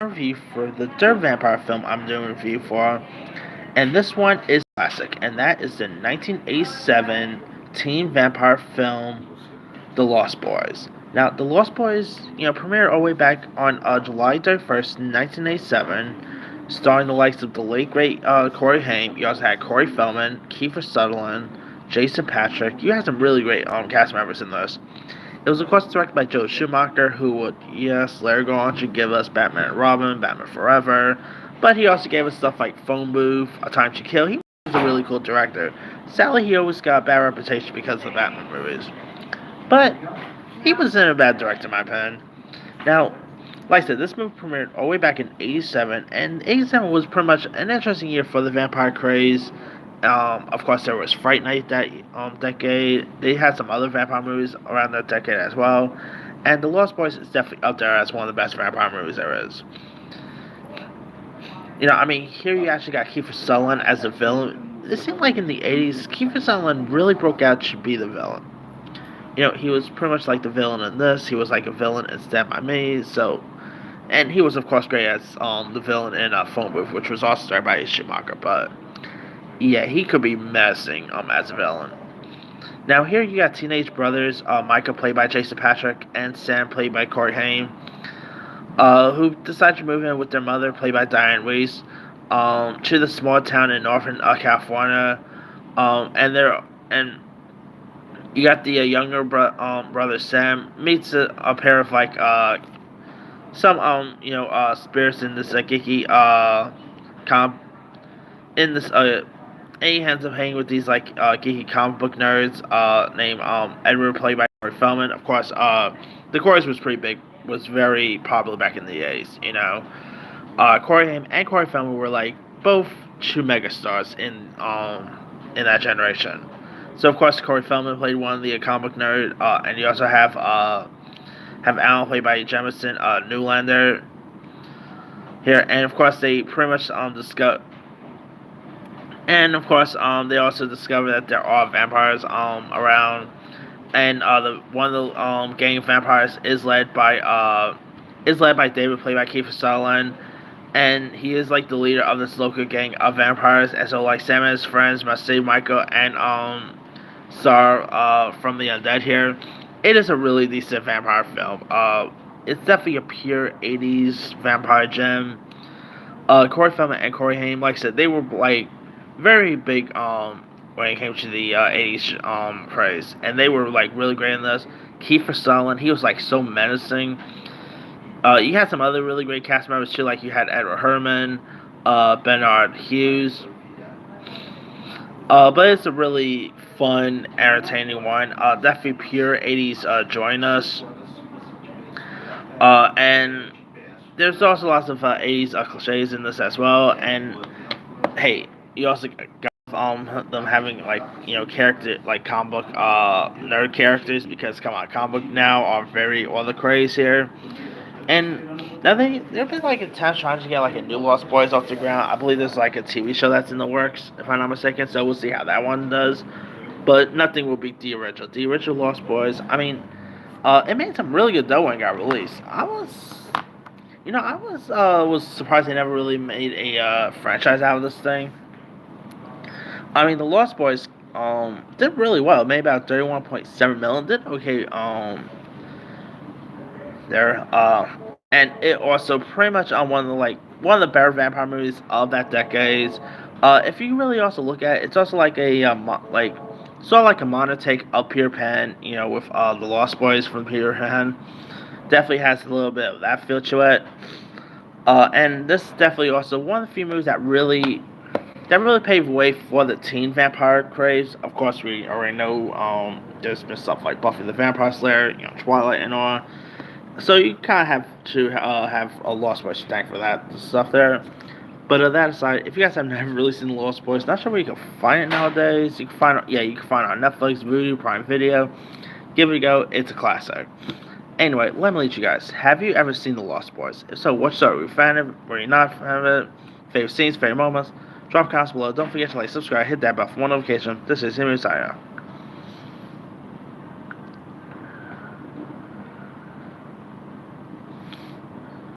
review for the third vampire film I'm doing a review for, and this one is classic, and that is the 1987 teen vampire film, The Lost Boys. Now, The Lost Boys, premiered all the way back on July 31st, 1987, starring the likes of the late great Corey Haim. You also had Corey Feldman, Kiefer Sutherland, Jason Patric. You had some really great cast members in this. It was, of course, directed by Joe Schumacher, who would, yes, later go on to give us Batman and Robin, Batman Forever, but he also gave us stuff like Phone Booth, A Time to Kill. He was a really cool director. Sadly, he always got a bad reputation because of the Batman movies. But he wasn't a bad director, in my opinion. Now, like I said, this movie premiered all the way back in '87, and '87 was pretty much an interesting year for the vampire craze. Of course, there was Fright Night that decade. They had some other vampire movies around that decade as well. And The Lost Boys is definitely up there as one of the best vampire movies there is. Here you actually got Kiefer Sutherland as the villain. It seemed like in the '80s, Kiefer Sutherland really broke out to be the villain. He was pretty much like the villain in this. He was like a villain in Stand By Me. And he was, of course, great as the villain in Phone Booth, which was also starred by Schumacher. But yeah, he could be menacing as a villain. Now here you got teenage brothers, Micah played by Jason Patric and Sam played by Corey Haim, who decide to move in with their mother played by Diane Weiss, to the small town in Northern California, and you got the younger brother Sam meets a pair of some spirits in this geeky comp in this and he ends up hanging with these geeky comic book nerds named Edward, played by Corey Feldman. Of course, the chorus was pretty big, was very popular back in the days. Corey Haim and Corey Feldman were both two megastars in that generation. So of course, Corey Feldman played one of the comic book nerd, and you also have Alan played by Jamison Newlander here, and of course they pretty much discuss. And of course, they also discover that there are vampires around, and one of the gang of vampires is led by David, played by Kiefer Sutherland, and he is the leader of this local gang of vampires. And so Sam and his friends must save Michael and Star from the undead here. It is a really decent vampire film. It's definitely a pure '80s vampire gem. Corey Feldman and Corey Haim, like I said, they were very big when it came to the '80s craze, and they were really great in this. Kiefer Sutherland, he was so menacing. You had some other really great cast members too, you had Edward Herrmann, Bernard Hughes. But it's a really fun, entertaining one. Definitely pure '80s Join Us. And there's also lots of '80s cliches in this as well. And hey, you also got them having character comic book nerd characters, because come on, comic book now are very all the craze here. And now they've been attempts trying to get a new Lost Boys off the ground. I believe there's a TV show that's in the works, if I'm not mistaken. So we'll see how that one does. But nothing will beat the original. The original Lost Boys. It made some really good dough when it got released. I was surprised they never really made a franchise out of this thing. The Lost Boys did really well. It made about 31.7 million. Did okay there. And it also pretty much on one of the better vampire movies of that decade. If you really also look at it, it's also sort of a modern take of Peter Pan, with the Lost Boys from Peter Pan. Definitely has a little bit of that feel to it. And this is definitely also one of the few movies that really paved the way for the teen vampire craze. Of course, we already know there's been stuff like Buffy the Vampire Slayer, Twilight and all. So you kind of have to have a Lost Boys to thank for that stuff there. But that aside, if you guys have never really seen the Lost Boys, not sure where you can find it nowadays. You can find it on Netflix, Vudu, Prime Video. Give it a go. It's a classic. Anyway, let me lead you guys. Have you ever seen the Lost Boys? If so, what story? Were you a fan of it? Were you not a fan of it? Favorite scenes, favorite moments? Drop comments below. Don't forget to subscribe, hit that bell for more notification. This is Himi Saya.